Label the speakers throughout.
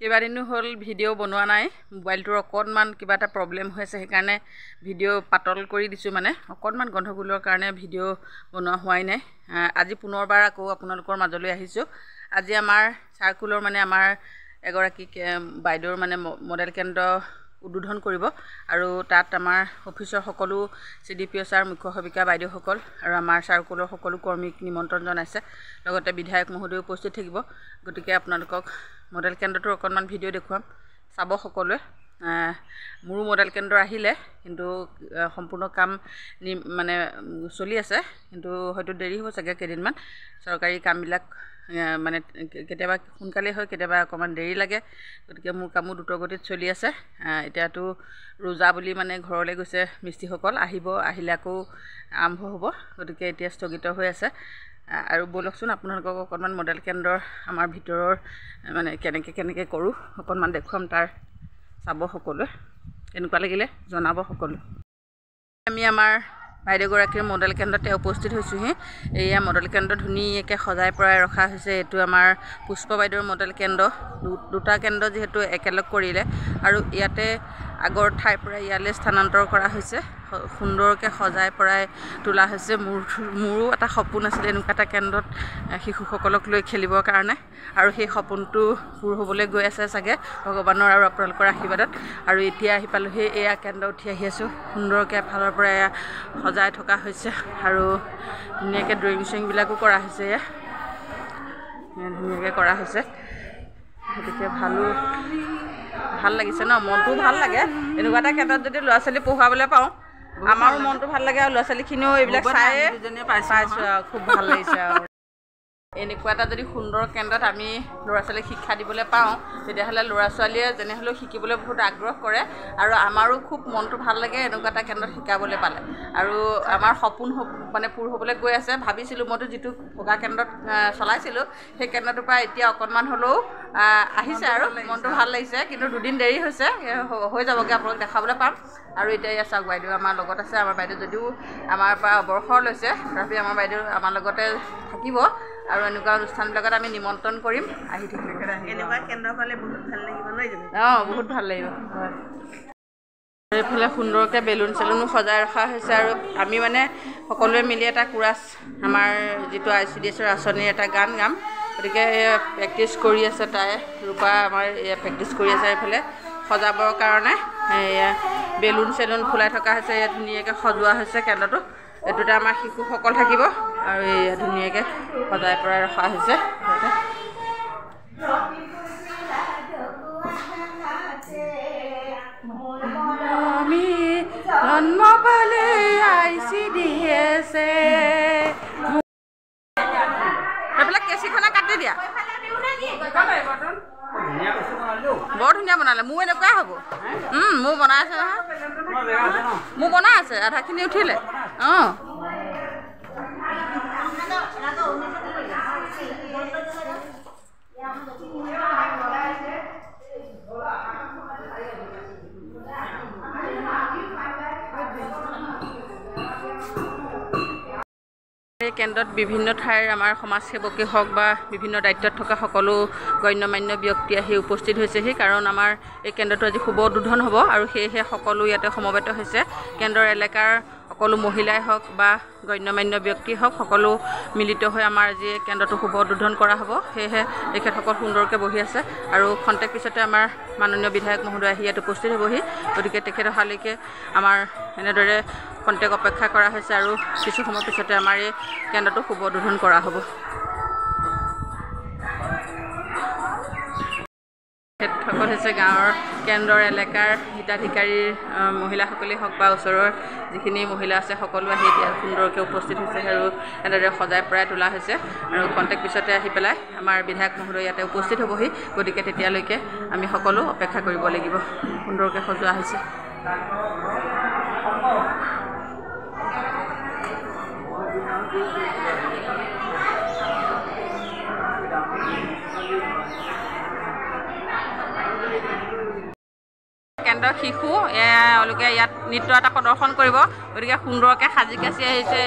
Speaker 1: কেইবাদিনো হ'ল ভিডিঅ' বনোৱা নাই মোবাইলটোৰ অকণমান কিবা এটা প্ৰব্লেম হৈ আছে সেইকাৰণে ভিডিঅ' পাতল কৰি দিছোঁ মানে অকণমান গণ্ডগোলৰ কাৰণে ভিডিঅ' বনোৱা হোৱাই নাই আজি পুনৰবাৰ আকৌ আপোনালোকৰ মাজলৈ আহিছোঁ আজি আমাৰ চাৰ্কুলৰ মানে আমাৰ এগৰাকী বাইদেউৰ মানে মডেল কেন্দ্ৰ উদ্বোধন কৰিব আৰু তাত আমাৰ অফিচৰ সকলো CDPO ছাৰ মুখ্য সহায়িকা বাইদেউসকল আৰু আমাৰ চাৰ্কুলৰ সকলো কৰ্মীক নিমন্ত্ৰণ জনাইছে লগতে বিধায়ক মহোদয় উপস্থিত থাকিব গতিকে আপোনালোকক মডেল কেন্দ্ৰটোৰ অকণমান ভিডিঅ' দেখুৱাম চাব সকলোৱে মোৰো মডেল কেন্দ্ৰ আহিলে কিন্তু সম্পূৰ্ণ কাম মানে চলি আছে কিন্তু হয়তো দেৰি হ'ব চাগে কেইদিনমান চৰকাৰী কামবিলাক মানে কেতিয়াবা সোনকালে হয় কেতিয়াবা অকণমান দেৰি লাগে গতিকে মোৰ কামো দ্ৰুতগতিত চলি আছে এতিয়াতো ৰোজা বুলি মানে ঘৰলৈ গৈছে মিস্ত্ৰীসকল আহিলে আকৌ আৰম্ভ হ'ব গতিকে এতিয়া স্থগিত হৈ আছে আৰু বলকচোন আপোনালোকক অকণমান মডেল কেন্দ্ৰৰ আমাৰ ভিতৰৰ মানে কেনেকৈ কৰোঁ অকণমান দেখুৱাম তাৰ চাব সকলোৱে কেনেকুৱা লাগিলে জনাব সকলো আমি আমাৰ বাইদেউগৰাকীৰ মডেল কেন্দ্ৰতে উপস্থিত হৈছোঁহি এয়া মডেল কেন্দ্ৰ ধুনীয়াকৈ সজাই পৰাই ৰখা হৈছে এইটো আমাৰ পুষ্প বাইদেউৰ মডেল কেন্দ্ৰ দুটা কেন্দ্ৰ যিহেতু একেলগ কৰিলে আৰু ইয়াতে আগৰ ঠাইৰ পৰা ইয়ালৈ স্থানান্তৰ কৰা হৈছে সুন্দৰকৈ সজাই পৰাই তোলা হৈছে মোৰো এটা সপোন আছিলে এনেকুৱা এটা কেন্দ্ৰত শিশুসকলক লৈ খেলিবৰ কাৰণে আৰু সেই সপোনটো পূৰ হ'বলৈ গৈ আছে চাগে ভগৱানৰ আৰু আপোনালোকৰ আশীৰ্বাদত আৰু এতিয়া আহি পালোহি এয়া কেন্দ্ৰ উঠি আহি আছোঁ সুন্দৰকৈ এফালৰ পৰা এয়া সজাই থকা হৈছে আৰু ধুনীয়াকৈ ড্ৰয়িং চয়িংবিলাকো কৰা হৈছে এয়া ধুনীয়াকৈ কৰা হৈছে গতিকে ভাল লাগিছে ন মনটোও ভাল লাগে এনেকুৱা এটা কেন্দ্ৰত যদি ল'ৰা ছোৱালী পঢ়ুৱাবলৈ পাওঁ আমাৰো মনটো ভাল লাগে আৰু ল'ৰা ছোৱালীখিনিও এইবিলাক চাই পাইছোঁ আৰু খুব ভাল লাগিছে আৰু এনেকুৱা এটা যদি সুন্দৰ কেন্দ্ৰত আমি ল'ৰা ছোৱালীক শিক্ষা দিবলৈ পাওঁ তেতিয়াহ'লে ল'ৰা ছোৱালীয়ে যেনেহ'লেও শিকিবলৈ বহুত আগ্ৰহ কৰে আৰু আমাৰো খুব মনটো ভাল লাগে এনেকুৱা এটা কেন্দ্ৰত শিকাবলৈ পালে আৰু আমাৰ সপোন মানে পূৰ হ'বলৈ গৈ আছে ভাবিছিলোঁ মইতো যিটো ভগা কেন্দ্ৰত চলাইছিলোঁ সেই কেন্দ্ৰটোৰ পৰা এতিয়া অকণমান হ'লেও আহিছে আৰু মনটো ভাল লাগিছে কিন্তু দুদিন দেৰি হৈছে হৈ যাবগৈ আপোনালোক দেখাবলৈ পাম আৰু এতিয়া চাওক বাইদেউ আমাৰ লগত আছে আমাৰ বাইদেউ যদিও আমাৰ পৰা অৱসৰ লৈছে তথাপি আমাৰ বাইদেউ আমাৰ লগতে থাকিব আৰু এনেকুৱা অনুষ্ঠানবিলাকত আমি নিমন্ত্ৰণ কৰিম আহি থাকিব
Speaker 2: এনেকুৱা কেন্দ্ৰ পালে বহুত ভাল লাগিব নহয় জানো
Speaker 1: বহুত ভাল লাগিব হয় এইফালে সুন্দৰকৈ বেলুন চেলুনো সজাই ৰখা হৈছে আৰু আমি মানে সকলোৱে মিলি এটা কোৰাছ আমাৰ যিটো ICDSৰ আঁচনিৰ এটা গান গাম গতিকে প্ৰেক্টিছ কৰি আছে তাই ৰূপা আমাৰ প্ৰেক্টিছ কৰি আছে এইফালে সজাবৰ কাৰণে বেলুন চেলুন ফুলাই থকা হৈছে ইয়াত ধুনীয়াকৈ সজোৱা হৈছে কেন্দ্ৰটো এইটোতে আমাৰ শিশুসকল থাকিব আৰু এয়া ধুনীয়াকৈ সজাই পৰাই ৰখা হৈছে আমি জন্ম পালে ICDS এইবিলাক কেঁচিখনে কাটি দিয়া বৰ ধুনীয়া বনালে মোৰ এনেকুৱাই হ'ব মোৰ বনাই আছে নহয় মোৰ বনাই আছে আধাখিনি উঠিলে এই কেন্দ্ৰত বিভিন্ন ঠাইৰ আমাৰ সমাজসেৱকেই হওক বা বিভিন্ন দায়িত্বত থকা সকলো গণ্যমান্য ব্যক্তি আহি উপস্থিত হৈছেহি কাৰণ আমাৰ এই কেন্দ্ৰটো আজি শুভ উদ্বোধন হ'ব আৰু সেয়েহে সকলো ইয়াতে সমবেত হৈছে কেন্দ্ৰৰ এলেকাৰ সকলো মহিলাই হওক বা গণ্যমান্য ব্যক্তি হওক সকলো মিলিত হৈ আমাৰ আজি কেন্দ্ৰটো শুভ উদ্বোধন কৰা হ'ব সেয়েহে তেখেতসকল সুন্দৰকৈ বহি আছে আৰু খন্তেক পিছতে আমাৰ মাননীয় বিধায়ক মহোদয় আহি ইয়াত উপস্থিত হ'বহি গতিকে তেখেত অহালৈকে আমাৰ এনেদৰে খন্তেক অপেক্ষা কৰা হৈছে আৰু কিছু সময় পিছতে আমাৰ এই কেন্দ্ৰটো শুভ উদ্বোধন কৰা হ'ব তেখেতসকল হৈছে গাঁৱৰ কেন্দ্ৰৰ এলেকাৰ হিতাধিকাৰীৰ মহিলাসকলেই হওক বা ওচৰৰ যিখিনি মহিলা আছে সকলো আহি এতিয়া সুন্দৰকৈ উপস্থিত হৈছে আৰু এনেদৰে সজাই পৰাই তোলা হৈছে আৰু খন্তেক পিছতে আহি পেলাই আমাৰ বিধায়ক মহোদয় ইয়াতে উপস্থিত হ'বহি গতিকে তেতিয়ালৈকে আমি সকলো অপেক্ষা কৰিব লাগিব সুন্দৰকৈ সজোৱা হৈছে কেন্দ্ৰৰ শিশু এওঁলোকে ইয়াত নৃত্য এটা প্ৰদৰ্শন কৰিব গতিকে সুন্দৰকৈ সাজি কাচি আহিছে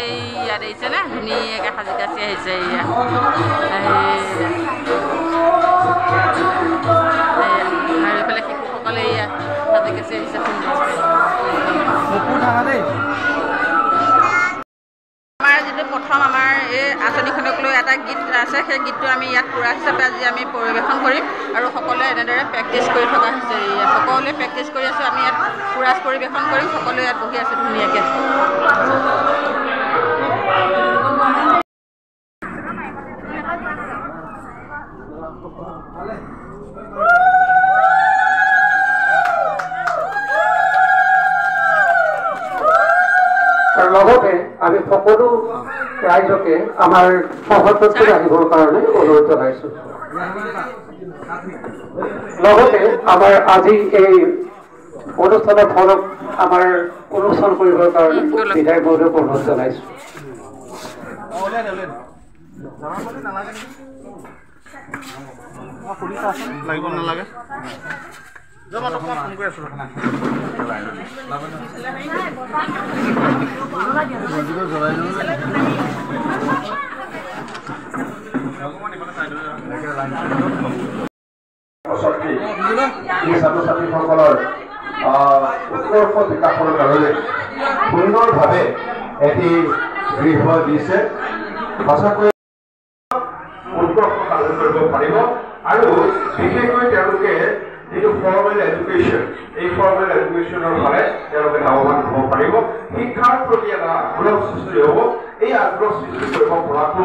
Speaker 1: ইয়াত আহিছেনে ধুনীয়াকৈ সাজি কাচি আহিছে এয়া পৰিৱেশন কৰিম আৰু সকলোৱে এনেদৰে প্ৰেক্টিছ কৰি থকা হৈছে সকলোৱে প্ৰেক্টিছ কৰি আছোঁ আমি ইয়াত কোৰাছ পৰিৱেশন কৰিম সকলোৱে ইয়াত বহি আছোঁ ধুনীয়াকৈ
Speaker 3: আৰু লগতে আমি সকলো ৰাইজকে আমাৰ সহযোগত আহিবৰ কাৰণে অনুৰোধ জনাইছোঁ লগতে আমাৰ আজি এই অনুষ্ঠানৰ ফলত আমাৰ অনুষ্ঠান কৰিবৰ কাৰণে বিধায়ক মহোদয়ক অনুৰোধ জনাইছোঁ
Speaker 4: লাগিব নালাগে
Speaker 5: ছাত্ৰ ছাত্ৰীসকলৰ উৎকৰ্ষ বিকাশৰ কাৰণে সুন্দৰভাৱে এটি গৃহ দিছে সঁচাকৈ উৎকৰ্ষ সাধন কৰিব পাৰিব আৰু বিশেষকৈ তেওঁলোকে যিটো ফৰ্মেল এডুকেশ্যন এই ফৰ্মেল এডুকেশ্যনৰ ফালে তেওঁলোকে লাভৱান হ'ব পাৰিব শিক্ষাৰ প্ৰতি এটা আগ্ৰহ সৃষ্টি হ'ব এই আগ্ৰহ সৃষ্টি কৰিব পৰাটো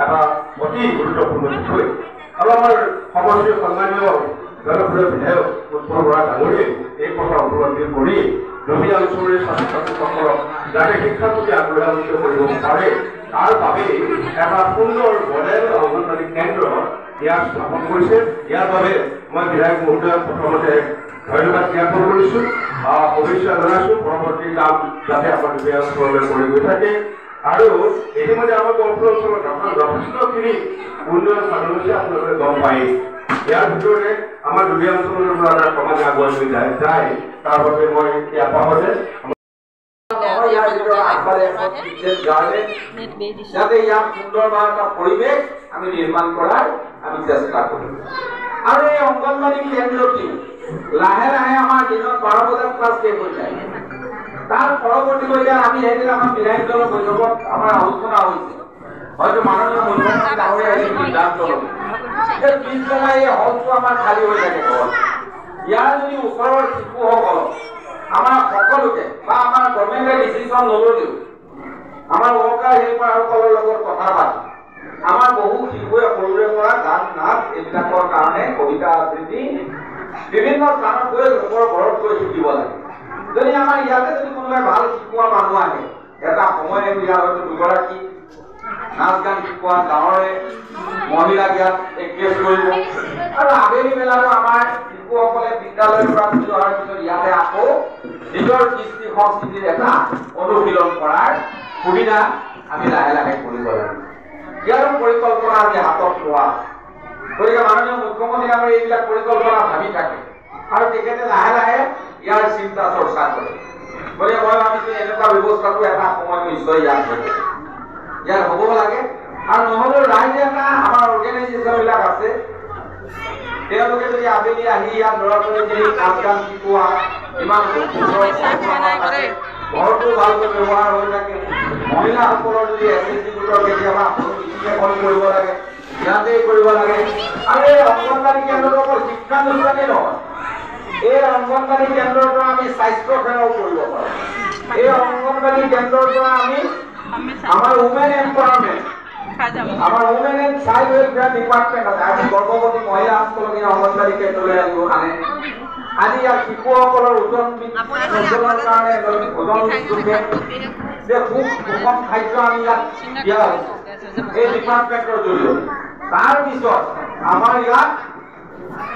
Speaker 5: এটা অতি গুৰুত্বপূৰ্ণ বিষয় আৰু আমাৰ সমষ্টিৰ সন্মানীয় জনপ্ৰিয় বিধায়ক উৎপল বৰা ডাঙৰীয়ে এই কথা উপলব্ধি কৰি নদী অঞ্চলৰ ছাত্ৰ ছাত্ৰীসকলক যাতে শিক্ষাৰ প্ৰতি আগ্ৰহান্বিত কৰিব পাৰে তাৰ বাবে এটা সুন্দৰ মডেল অংগনবাড়ী কেন্দ্ৰ ইয়াত স্থাপন কৰিছে ইয়াৰ বাবে মই বিধায়ক মহোদয়ক প্ৰথমতে ধন্যবাদ জ্ঞাপন কৰিছোঁ শুভেচ্ছা জনাইছোঁ পৰৱৰ্তী কাম যাতে আমাৰ দুখীয়া অঞ্চললৈ কৰি গৈ থাকে আৰু ইতিমধ্যে আমাৰ গহপুৰ অঞ্চলত যথেষ্টখিনি উন্নয়ন সাধন হৈছে আপোনালোকে গম পায় ইয়াৰ ভিতৰতে আমাৰ দুখীয়া অঞ্চলৰ পৰা এটা ক্ৰমান্বয়ে আগুৱাই লৈ যায় তাৰ বাবে মই ইয়াৰ পাহতে
Speaker 6: যাতে ইয়াক সুন্দৰ বা এটা পৰিৱেশ আমি নিৰ্মাণ কৰাৰ আমি চেষ্টা কৰিম আৰু এই অংগনবাড়ী কেন্দ্ৰটি লাহে লাহে আমাৰ দিনত 12 বজাত ক্লাছ শেষ হৈ যায় তাৰ পৰৱৰ্তী পৰ্যায়ত আমি সেইদিনা আমাৰ বিধায়ক দলৰ বৈঠকত আমাৰ আলোচনা হৈছে হয়তো মাননীয় মুখ্যমন্ত্ৰী ডাঙৰীয়া এই সিদ্ধান্ত ল'ব যে পিছবেলা এই হলটো আমাৰ খালী হৈ থাকে ইয়াৰ যদি ওচৰৰ শিশুসকলক আমাৰ সকলোকে বা আমাৰ গভৰ্ণমেণ্টে ডিচিশ্যন নল'লেও আমাৰ ৱৰ্কাৰ হেল্পাৰসকলৰ লগত কথা পাতি আমাৰ বহু শিশুৱে সৰুৰে পৰা গান নাচ এইবিলাকৰ কাৰণে কবিতা আবৃত্তি বিভিন্ন স্থানত গৈ লোকৰ ঘৰত গৈ শিকিব লাগে যদি আমাৰ ইয়াতে যদি কোনোবাই ভাল শিকোৱা মানুহ আহে এটা সময় ইয়াৰ হয়তো দুগৰাকী নাচ গান শিকোৱা গাঁৱৰে মহিলাক ইয়াত এংগেজ কৰিব আৰু আবেলি বেলাতো আমাৰ শিশুসকলে বিদ্যালয়ৰ পৰা গুচি অহাৰ পিছত ইয়াতে আকৌ নিজৰ কৃষ্টি সংস্কৃতিৰ এটা অনুশীলন কৰাৰ সুবিধা আমি লাহে লাহে কৰিব লাগিব ইয়াৰ পৰিকল্পনা আমি হাতত লোৱা গতিকে মাননীয় মুখ্যমন্ত্ৰী আমাৰ এইবিলাক পৰিকল্পনা ভাবি থাকে আৰু তেখেতে লাহে লাহে ইয়াৰ চিন্তা চৰ্চা কৰে গতিকে মই ভাবিছোঁ এনেকুৱা ব্যৱস্থাটো এটা সময় নিশ্চয় ইয়াত হ'ব লাগে আৰু নহ'লেও ৰাইজে এটা আমাৰ অৰ্গেনাইজেশ্যনবিলাক আছে তেওঁলোকে যদি আবেলি আহি ইয়াত ল'ৰা ছোৱালী নাচ গান শিকোৱা ইমান ঘৰটো ভালকৈ ব্যৱহাৰ হৈ থাকে মহিলাসকলৰ যদি এছএছজি গোটৰ কেতিয়াবা এখন কৰিব লাগে ইয়াতেই কৰিব লাগে আৰু এই অংগনবাড়ী কেন্দ্ৰটো অকল শিক্ষানুষ্ঠানেই নহয় এই অংগনবাড়ী কেন্দ্ৰৰ পৰা আমি স্বাস্থ্য সেৱাও কৰিব পাৰোঁ এই অংগনবাড়ী কেন্দ্ৰৰ পৰা আমি আমাৰ উমেন এম্পাৱাৰমেণ্ট আমাৰ women and child welfare department আছে আজি গৰ্ভৱতী মহিলাসকলক এই অংগনবাড়ী কেন্দ্ৰলৈ আনে আজি ইয়াৰ শিশুসকলৰ ওজন ওজনৰ কাৰণে ওজন যোগে যে খুব সুষম খাদ্য আমি ইয়াত দিয়া হৈছে এই ডিপাৰ্টমেণ্টৰ জৰিয়তে তাৰপিছত আমাৰ ইয়াত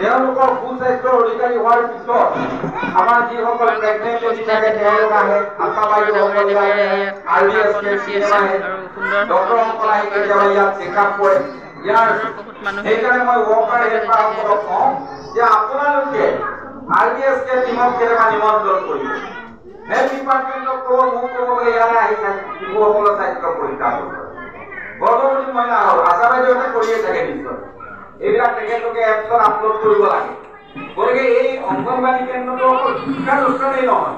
Speaker 6: তেওঁলোকৰ সুস্বাস্থ্যৰ অধিকাৰী হোৱাৰ পিছত আমাৰ যিসকল প্ৰেগনেণ্ট লেডি থাকে তেওঁলোক আহে আশা বাইদেউসকল আহে RBS আহে ডক্টৰসকল আহি কেতিয়াবা ইয়াত চেকআপ কৰে ইয়াৰ সেইকাৰণে মই ৱৰ্কাৰ হেল্পাৰসকলক কওঁ যে আপোনালোকে RBS টিমক কেতিয়াবা নিমন্ত্ৰণ কৰিব হেল্থ ডিপাৰ্টমেণ্টক ক'ব মোক ক'ব বোলে ইয়ালৈ আহি শিশুসকলৰ স্বাস্থ্য পৰীক্ষা কৰিব গৰ্ভৱতী মহিলা আশা বাইদেউহঁতে কৰিয়ে থাকে নিশ্চয় এইবিলাক তেখেতলোকে এপছত আপলোড কৰিব লাগে গতিকে এই অংগনবাড়ী কেন্দ্ৰটো অকল শিক্ষানুষ্ঠানেই নহয়